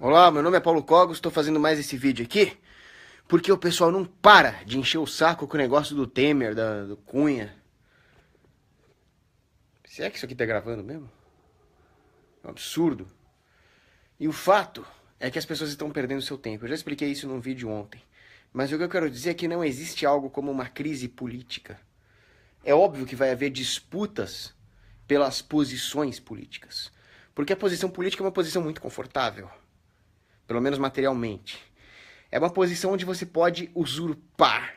Olá, meu nome é Paulo Cogos, estou fazendo mais esse vídeo aqui porque o pessoal não para de encher o saco com o negócio do Temer, do Cunha. Se é que isso aqui tá gravando mesmo? É um absurdo. E o fato é que as pessoas estão perdendo seu tempo. Eu já expliquei isso num vídeo ontem. Mas o que eu quero dizer é que não existe algo como uma crise política. É óbvio que vai haver disputas pelas posições políticas. Porque a posição política é uma posição muito confortável. Pelo menos materialmente. É uma posição onde você pode usurpar,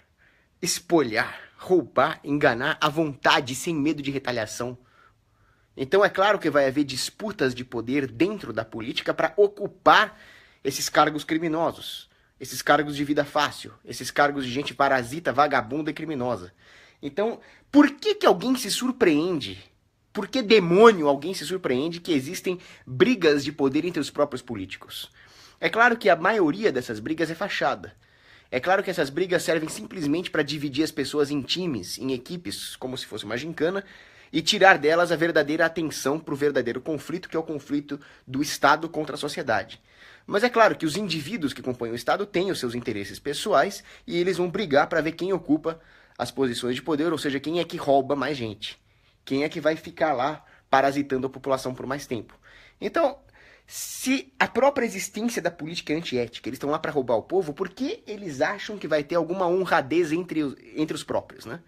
espolhar, roubar, enganar à vontade, sem medo de retaliação. Então é claro que vai haver disputas de poder dentro da política para ocupar esses cargos criminosos, esses cargos de vida fácil, esses cargos de gente parasita, vagabunda e criminosa. Então, por que alguém se surpreende? Por que demônio alguém se surpreende que existem brigas de poder entre os próprios políticos? É claro que a maioria dessas brigas é fachada. É claro que essas brigas servem simplesmente para dividir as pessoas em times, em equipes, como se fosse uma gincana, e tirar delas a verdadeira atenção para o verdadeiro conflito, que é o conflito do Estado contra a sociedade. Mas é claro que os indivíduos que compõem o Estado têm os seus interesses pessoais e eles vão brigar para ver quem ocupa as posições de poder, ou seja, quem é que rouba mais gente. Quem é que vai ficar lá parasitando a população por mais tempo. Então, se a própria existência da política é antiética, eles estão lá para roubar o povo, por que eles acham que vai ter alguma honradez entre os próprios, né?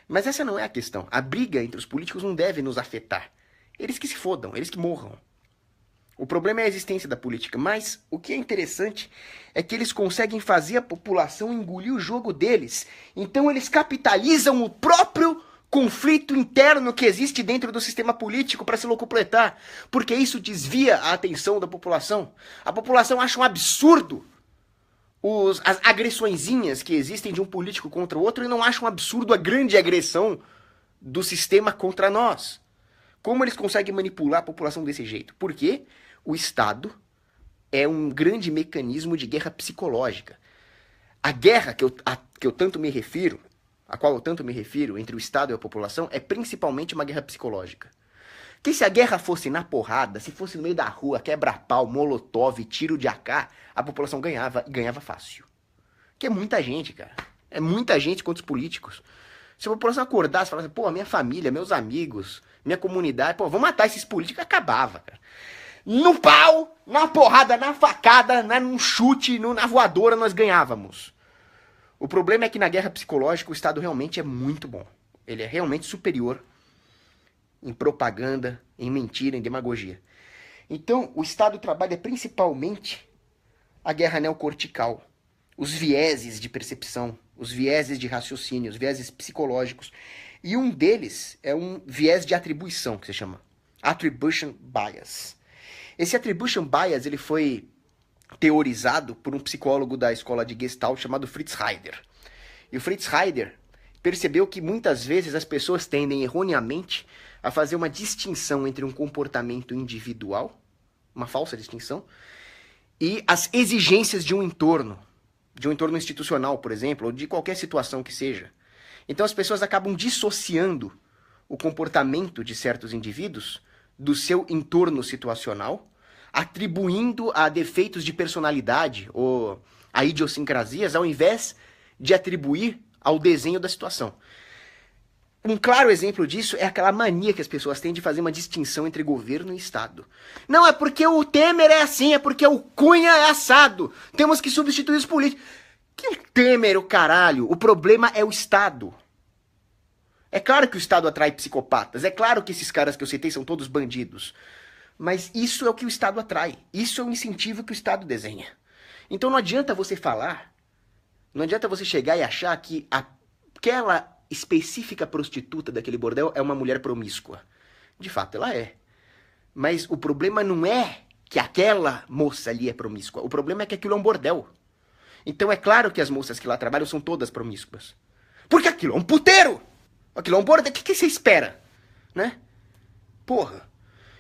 Mas essa não é a questão. A briga entre os políticos não deve nos afetar. Eles que se fodam, eles que morram. O problema é a existência da política, mas o que é interessante é que eles conseguem fazer a população engolir o jogo deles. Então eles capitalizam o próprio conflito interno que existe dentro do sistema político para se locupletar, porque isso desvia a atenção da população. A população acha um absurdo as agressõezinhas que existem de um político contra o outro e não acha um absurdo a grande agressão do sistema contra nós. Como eles conseguem manipular a população desse jeito? Porque o Estado é um grande mecanismo de guerra psicológica. A guerra que eu tanto me refiro, a qual eu tanto me refiro entre o Estado e a população, é principalmente uma guerra psicológica. Que se a guerra fosse na porrada, se fosse no meio da rua, quebra-pau, molotov, tiro de AK, a população ganhava, e ganhava fácil. Que é muita gente, cara. É muita gente contra os políticos. Se a população acordasse e falasse, pô, minha família, meus amigos, minha comunidade, pô, vamos matar esses políticos, acabava, cara. No pau, na porrada, na facada, num chute, na voadora, nós ganhávamos. O problema é que na guerra psicológica o Estado realmente é muito bom. Ele é realmente superior em propaganda, em mentira, em demagogia. Então, o Estado trabalha principalmente a guerra neocortical, os vieses de percepção, os vieses de raciocínio, os vieses psicológicos. E um deles é um viés de atribuição, que se chama Attribution Bias. Esse Attribution Bias ele foi teorizado por um psicólogo da escola de Gestalt chamado Fritz Heider. E o Fritz Heider percebeu que muitas vezes as pessoas tendem erroneamente a fazer uma distinção entre um comportamento individual, uma falsa distinção, e as exigências de um entorno institucional, por exemplo, ou de qualquer situação que seja. Então as pessoas acabam dissociando o comportamento de certos indivíduos do seu entorno situacional, atribuindo a defeitos de personalidade ou a idiosincrasias, ao invés de atribuir ao desenho da situação. Um claro exemplo disso é aquela mania que as pessoas têm de fazer uma distinção entre governo e Estado. Não, é porque o Temer é assim, é porque o Cunha é assado. Temos que substituir os políticos. Que Temer, o caralho? O problema é o Estado. É claro que o Estado atrai psicopatas. É claro que esses caras que eu citei são todos bandidos. Mas isso é o que o Estado atrai. Isso é o incentivo que o Estado desenha. Então não adianta você falar, não adianta você chegar e achar que aquela específica prostituta daquele bordel é uma mulher promíscua. De fato, ela é. Mas o problema não é que aquela moça ali é promíscua. O problema é que aquilo é um bordel. Então é claro que as moças que lá trabalham são todas promíscuas. Porque aquilo é um puteiro. Aquilo é um bordel. O que você espera? Né? Porra.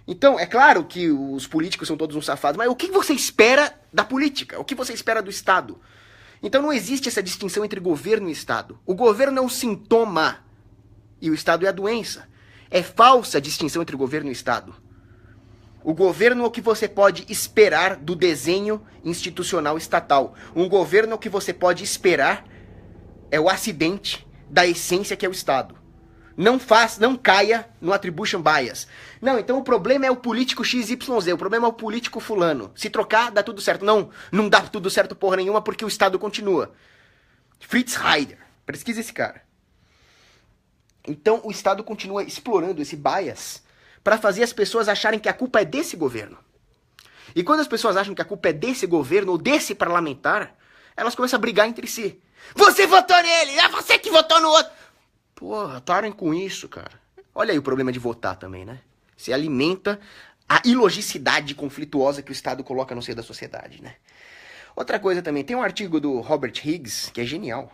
Então, é claro que os políticos são todos uns safados, mas o que você espera da política? O que você espera do Estado? Então não existe essa distinção entre governo e Estado. O governo é um sintoma e o Estado é a doença. É falsa a distinção entre governo e Estado. O governo é o que você pode esperar do desenho institucional estatal. Um governo é o que você pode esperar é o acidente da essência que é o Estado. Não caia no attribution bias. Não, então o problema é o político XYZ, o problema é o político fulano. Se trocar, dá tudo certo. Não dá tudo certo porra nenhuma porque o Estado continua. Fritz Heider, pesquisa esse cara. Então o Estado continua explorando esse bias para fazer as pessoas acharem que a culpa é desse governo. E quando as pessoas acham que a culpa é desse governo ou desse parlamentar, elas começam a brigar entre si. Você votou nele, é você que votou no outro. Porra, parem com isso, cara. Olha aí o problema de votar também, né? Se alimenta a ilogicidade conflituosa que o Estado coloca no seio da sociedade, né? Outra coisa também, tem um artigo do Robert Higgs, que é genial,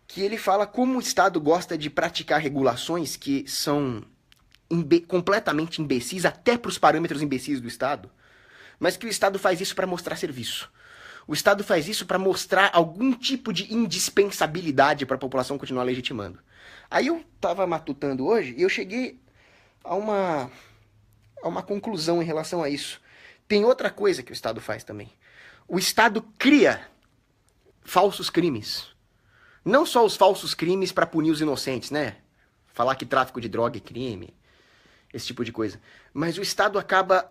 que ele fala como o Estado gosta de praticar regulações que são completamente imbecis, até para os parâmetros imbecis do Estado, mas que o Estado faz isso para mostrar serviço. O Estado faz isso para mostrar algum tipo de indispensabilidade para a população continuar legitimando. Aí eu estava matutando hoje e eu cheguei a uma conclusão em relação a isso. Tem outra coisa que o Estado faz também. O Estado cria falsos crimes. Não só os falsos crimes para punir os inocentes, né? Falar que tráfico de droga é crime, esse tipo de coisa. Mas o Estado acaba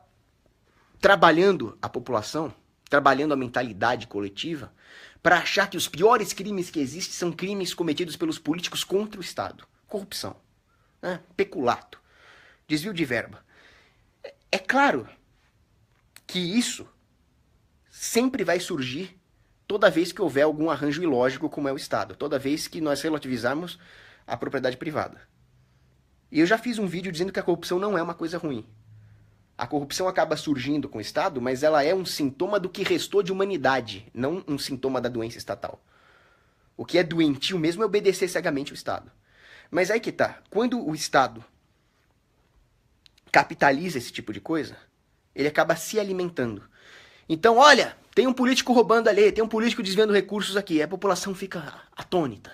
trabalhando a população, trabalhando a mentalidade coletiva, para achar que os piores crimes que existem são crimes cometidos pelos políticos contra o Estado. Corrupção, né? Peculato, desvio de verba. É claro que isso sempre vai surgir toda vez que houver algum arranjo ilógico como é o Estado, toda vez que nós relativizarmos a propriedade privada. E eu já fiz um vídeo dizendo que a corrupção não é uma coisa ruim. A corrupção acaba surgindo com o Estado, mas ela é um sintoma do que restou de humanidade, não um sintoma da doença estatal. O que é doentio mesmo é obedecer cegamente ao Estado. Mas aí que tá, quando o Estado capitaliza esse tipo de coisa, ele acaba se alimentando. Então, olha, tem um político roubando ali, tem um político desviando recursos aqui, a população fica atônita.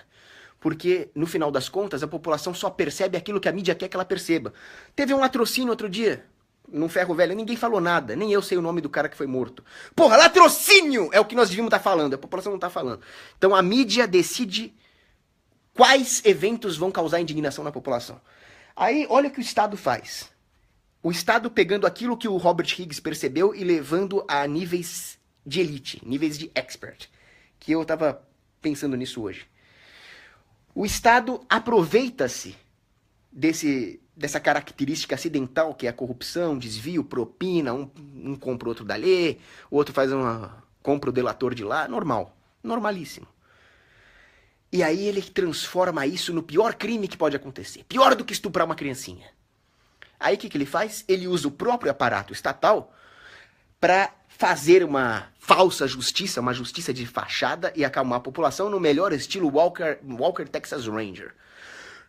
Porque, no final das contas, a população só percebe aquilo que a mídia quer que ela perceba. Teve um latrocínio outro dia, num ferro velho, ninguém falou nada, nem eu sei o nome do cara que foi morto. Porra, latrocínio é o que nós devíamos estar falando, a população não está falando. Então a mídia decide quais eventos vão causar indignação na população. Aí, olha o que o Estado faz. O Estado pegando aquilo que o Robert Higgs percebeu e levando a níveis de elite, níveis de expert. Que eu estava pensando nisso hoje. O Estado aproveita-se dessa característica acidental que é a corrupção, desvio, propina, um compra o outro dali, o outro compra o delator de lá, normal, normalíssimo. E aí ele transforma isso no pior crime que pode acontecer, pior do que estuprar uma criancinha. Aí o que ele faz? Ele usa o próprio aparato estatal para fazer uma falsa justiça, uma justiça de fachada e acalmar a população no melhor estilo Walker Texas Ranger.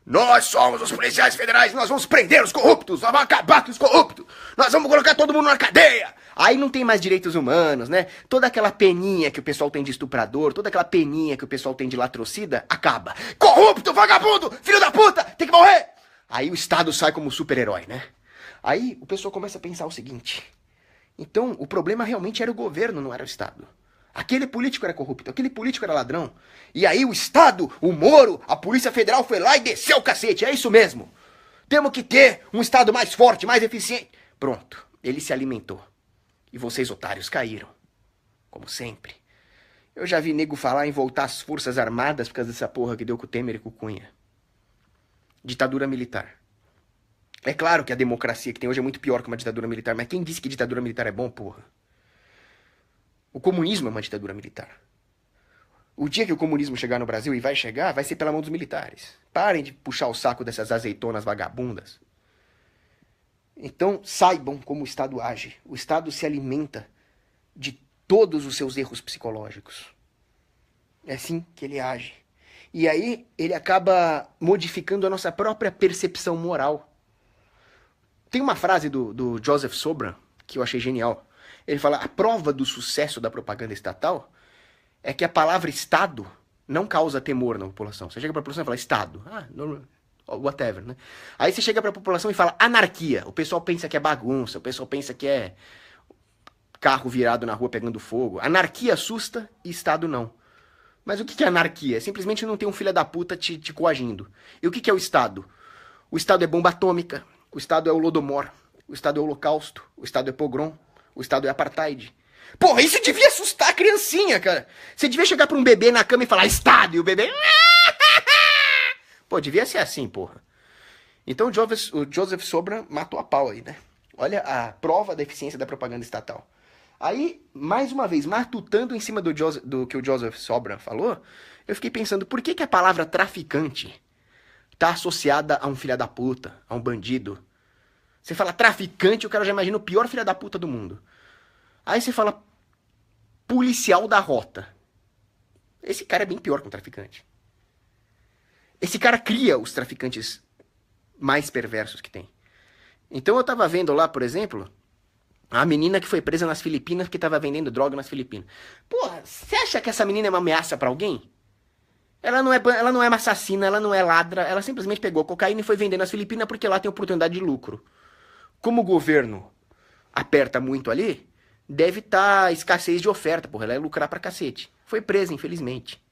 Nós somos os policiais federais, nós vamos prender os corruptos, nós vamos acabar com os corruptos, nós vamos colocar todo mundo na cadeia. Aí não tem mais direitos humanos, né? Toda aquela peninha que o pessoal tem de estuprador, toda aquela peninha que o pessoal tem de latrocida, acaba. Corrupto, vagabundo, filho da puta, tem que morrer! Aí o Estado sai como super-herói, né? Aí o pessoal começa a pensar o seguinte: então o problema realmente era o governo, não era o Estado. Aquele político era corrupto, aquele político era ladrão. E aí o Estado, o Moro, a Polícia Federal foi lá e desceu o cacete, é isso mesmo. Temos que ter um Estado mais forte, mais eficiente. Pronto, ele se alimentou. E vocês, otários, caíram. Como sempre. Eu já vi nego falar em voltar às Forças Armadas por causa dessa porra que deu com o Temer e com o Cunha. Ditadura militar. É claro que a democracia que tem hoje é muito pior que uma ditadura militar, mas quem disse que ditadura militar é bom, porra? O comunismo é uma ditadura militar. O dia que o comunismo chegar no Brasil, e vai chegar, vai ser pela mão dos militares. Parem de puxar o saco dessas azeitonas vagabundas. Então, saibam como o Estado age. O Estado se alimenta de todos os seus erros psicológicos. É assim que ele age. E aí, ele acaba modificando a nossa própria percepção moral. Tem uma frase do Joseph Sobran que eu achei genial. Ele fala: a prova do sucesso da propaganda estatal é que a palavra Estado não causa temor na população. Você chega para a população e fala Estado. whatever, né? Aí você chega pra população e fala anarquia. O pessoal pensa que é bagunça, o pessoal pensa que é carro virado na rua pegando fogo. Anarquia assusta e Estado não. Mas o que é anarquia? É simplesmente não ter um filho da puta te coagindo. E o que é o Estado? O Estado é bomba atômica, o Estado é o Lodomor, o Estado é o Holocausto, o Estado é pogrom, o Estado é apartheid. Porra, isso devia assustar a criancinha, cara. Você devia chegar pra um bebê na cama e falar Estado, e o bebê... Pô, devia ser assim, porra. Então o Joseph Sobran matou a pau aí, né? Olha a prova da eficiência da propaganda estatal. Aí, mais uma vez, matutando em cima do que o Joseph Sobran falou, eu fiquei pensando, por que a palavra traficante tá associada a um filho da puta, a um bandido? Você fala traficante, o cara já imagina o pior filho da puta do mundo. Aí você fala policial da rota. Esse cara é bem pior que um traficante. Esse cara cria os traficantes mais perversos que tem. Então eu tava vendo lá, por exemplo, a menina que foi presa nas Filipinas porque tava vendendo droga nas Filipinas. Porra, você acha que essa menina é uma ameaça pra alguém? Ela não é uma assassina, ela não é ladra, ela simplesmente pegou cocaína e foi vender nas Filipinas porque lá tem oportunidade de lucro. Como o governo aperta muito ali, deve estar escassez de oferta, porra, ela ia lucrar pra cacete. Foi presa, infelizmente.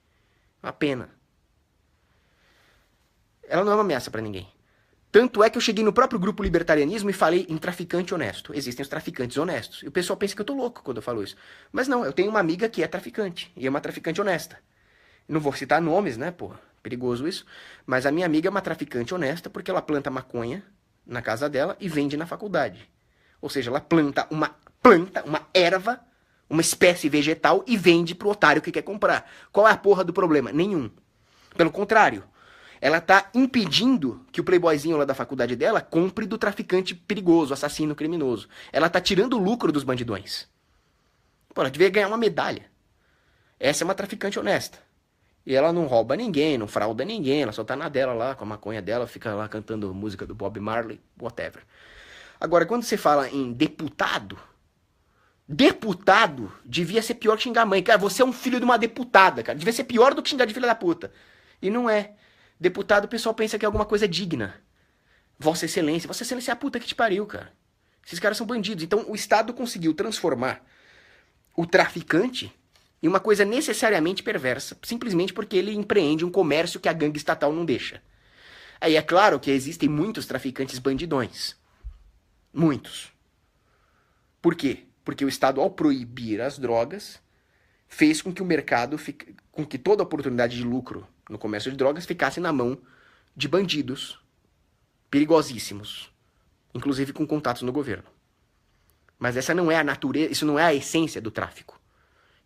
Uma pena. Ela não é uma ameaça pra ninguém. Tanto é que eu cheguei no próprio grupo libertarianismo e falei em traficante honesto. Existem os traficantes honestos. E o pessoal pensa que eu tô louco quando eu falo isso. Mas não, eu tenho uma amiga que é traficante. E é uma traficante honesta. Não vou citar nomes, né, porra? Perigoso isso. Mas a minha amiga é uma traficante honesta porque ela planta maconha na casa dela e vende na faculdade. Ou seja, ela planta uma erva, uma espécie vegetal e vende pro otário que quer comprar. Qual é a porra do problema? Nenhum. Pelo contrário. Ela tá impedindo que o playboyzinho lá da faculdade dela compre do traficante perigoso, assassino, criminoso. Ela tá tirando o lucro dos bandidões. Pô, ela devia ganhar uma medalha. Essa é uma traficante honesta. E ela não rouba ninguém, não frauda ninguém, ela só tá na dela lá, com a maconha dela, fica lá cantando música do Bob Marley, whatever. Agora, quando você fala em deputado devia ser pior que xingar a mãe. Cara, você é um filho de uma deputada, cara. Devia ser pior do que xingar de filha da puta. E não é. Deputado, o pessoal pensa que é alguma coisa digna. Vossa Excelência é a puta que te pariu, cara. Esses caras são bandidos. Então o Estado conseguiu transformar o traficante em uma coisa necessariamente perversa, simplesmente porque ele empreende um comércio que a gangue estatal não deixa. Aí é claro que existem muitos traficantes bandidões. Muitos. Por quê? Porque o Estado, ao proibir as drogas, fez com que o mercado, com que toda a oportunidade de lucro no comércio de drogas ficasse na mão de bandidos perigosíssimos, inclusive com contatos no governo. Mas essa não é a natureza, isso não é a essência do tráfico.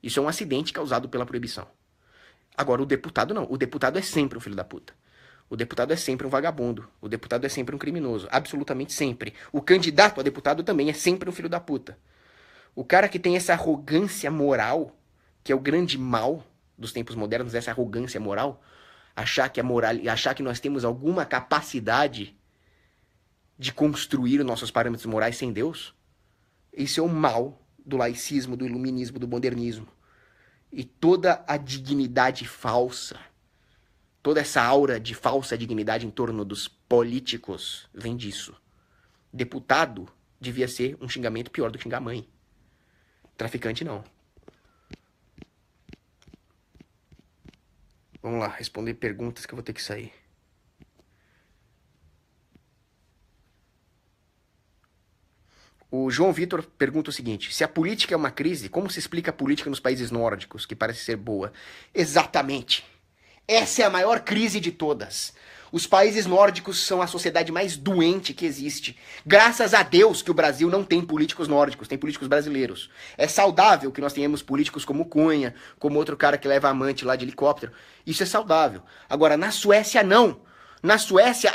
Isso é um acidente causado pela proibição. Agora, o deputado não. O deputado é sempre um filho da puta. O deputado é sempre um vagabundo. O deputado é sempre um criminoso. Absolutamente sempre. O candidato a deputado também é sempre um filho da puta. O cara que tem essa arrogância moral, que é o grande mal dos tempos modernos, essa arrogância moral, achar que nós temos alguma capacidade de construir os nossos parâmetros morais sem Deus, isso é o mal do laicismo, do iluminismo, do modernismo. E toda a dignidade falsa, toda essa aura de falsa dignidade em torno dos políticos vem disso. Deputado devia ser um xingamento pior do que xingar mãe. Traficante não. Vamos lá, responder perguntas que eu vou ter que sair. O João Vitor pergunta o seguinte: se a política é uma crise, como se explica a política nos países nórdicos, que parece ser boa? Exatamente. Essa é a maior crise de todas. Os países nórdicos são a sociedade mais doente que existe. Graças a Deus que o Brasil não tem políticos nórdicos, tem políticos brasileiros. É saudável que nós tenhamos políticos como Cunha, como outro cara que leva amante lá de helicóptero. Isso é saudável. Agora, na Suécia, não. Na Suécia,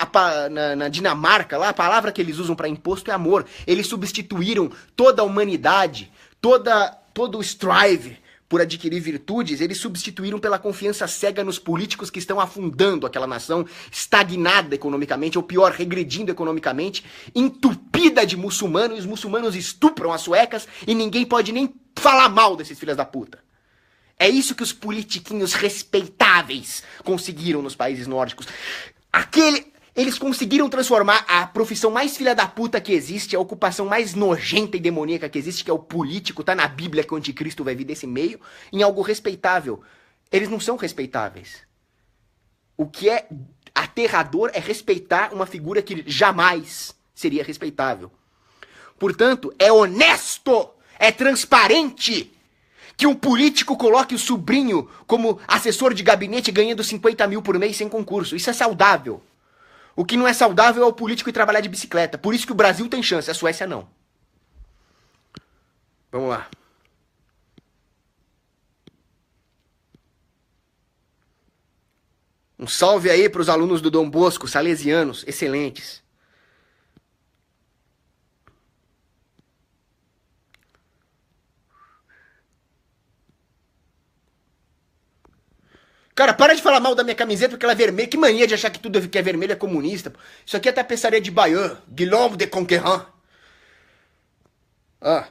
na Dinamarca, lá, a palavra que eles usam para imposto é amor. Eles substituíram toda a humanidade, todo o strive por adquirir virtudes, eles substituíram pela confiança cega nos políticos que estão afundando aquela nação, estagnada economicamente, ou pior, regredindo economicamente, entupida de muçulmanos, e os muçulmanos estupram as suecas e ninguém pode nem falar mal desses filhos da puta. É isso que os politiquinhos respeitáveis conseguiram nos países nórdicos. Eles conseguiram transformar a profissão mais filha da puta que existe, a ocupação mais nojenta e demoníaca que existe, que é o político, tá na Bíblia que o anticristo vai vir desse meio, em algo respeitável. Eles não são respeitáveis. O que é aterrador é respeitar uma figura que jamais seria respeitável. Portanto, é honesto, é transparente que um político coloque o sobrinho como assessor de gabinete ganhando 50 mil por mês sem concurso. Isso é saudável. O que não é saudável é o político ir trabalhar de bicicleta. Por isso que o Brasil tem chance, a Suécia não. Vamos lá. Um salve aí para os alunos do Dom Bosco, salesianos, excelentes. Cara, para de falar mal da minha camiseta porque ela é vermelha. Que mania de achar que tudo que é vermelho é comunista. Isso aqui é tapeçaria de Bayeux, Guillaume de Conquerant. Ah.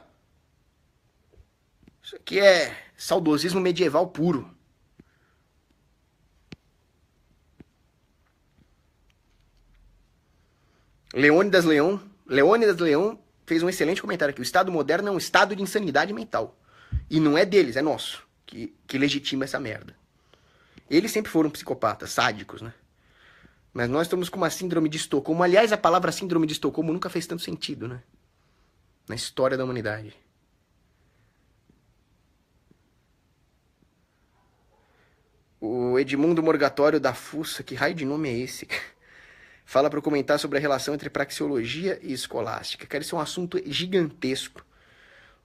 Isso aqui é saudosismo medieval puro. Leônidas Leão fez um excelente comentário aqui. O Estado moderno é um estado de insanidade mental. E não é deles, é nosso, que legitima essa merda. Eles sempre foram psicopatas, sádicos, né? Mas nós estamos com uma síndrome de Estocolmo. Aliás, a palavra síndrome de Estocolmo nunca fez tanto sentido, né? Na história da humanidade. O Edmundo Morgatório da Fuça, que raio de nome é esse? Fala para eu comentar sobre a relação entre praxeologia e escolástica. Cara, isso é um assunto gigantesco.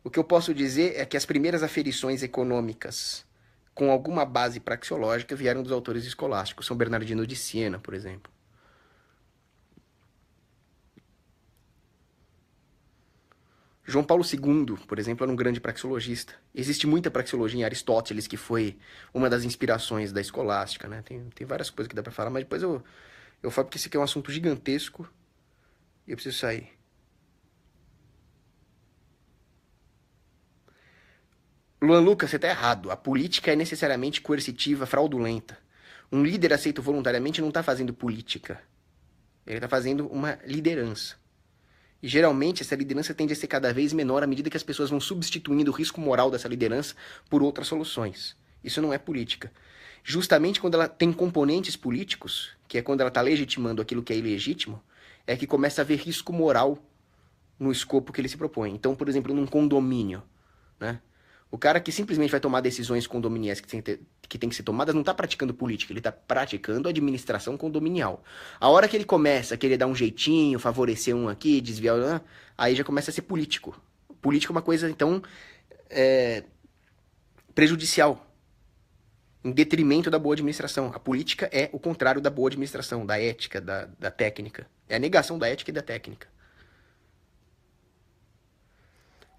O que eu posso dizer é que as primeiras aferições econômicas com alguma base praxeológica vieram dos autores escolásticos. São Bernardino de Siena, por exemplo. João Paulo II, por exemplo, era um grande praxeologista. Existe muita praxeologia em Aristóteles, que foi uma das inspirações da escolástica, né? Tem várias coisas que dá para falar, mas depois eu falo porque esse aqui é um assunto gigantesco e eu preciso sair. Luan Lucas, você tá errado. A política é necessariamente coercitiva, fraudulenta. Um líder aceito voluntariamente não tá fazendo política. Ele tá fazendo uma liderança. E geralmente essa liderança tende a ser cada vez menor à medida que as pessoas vão substituindo o risco moral dessa liderança por outras soluções. Isso não é política. Justamente quando ela tem componentes políticos, que é quando ela está legitimando aquilo que é ilegítimo, é que começa a haver risco moral no escopo que ele se propõe. Então, por exemplo, num condomínio, né? O cara que simplesmente vai tomar decisões condominiais que tem que ser tomadas não está praticando política, ele está praticando administração condominial. A hora que ele começa a querer dar um jeitinho, favorecer um aqui, desviar, aí já começa a ser político. Político é uma coisa, então, prejudicial, em detrimento da boa administração. A política é o contrário da boa administração, da ética, da técnica. É a negação da ética e da técnica.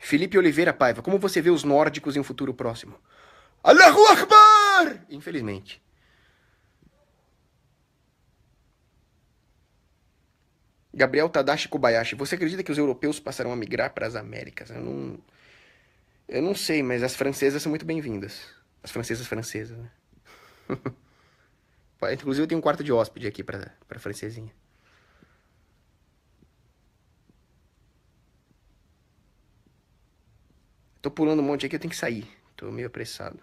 Felipe Oliveira Paiva, como você vê os nórdicos em um futuro próximo? Allahu Akbar! Infelizmente. Gabriel Tadashi Kobayashi, você acredita que os europeus passarão a migrar para as Américas? Eu não sei, mas as francesas são muito bem-vindas. As francesas, né? Inclusive eu tenho um quarto de hóspede aqui para francesinha. Tô pulando um monte aqui, eu tenho que sair. Tô meio apressado.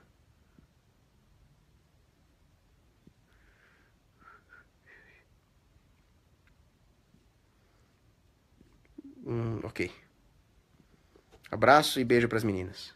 Ok. Abraço e beijo pras meninas.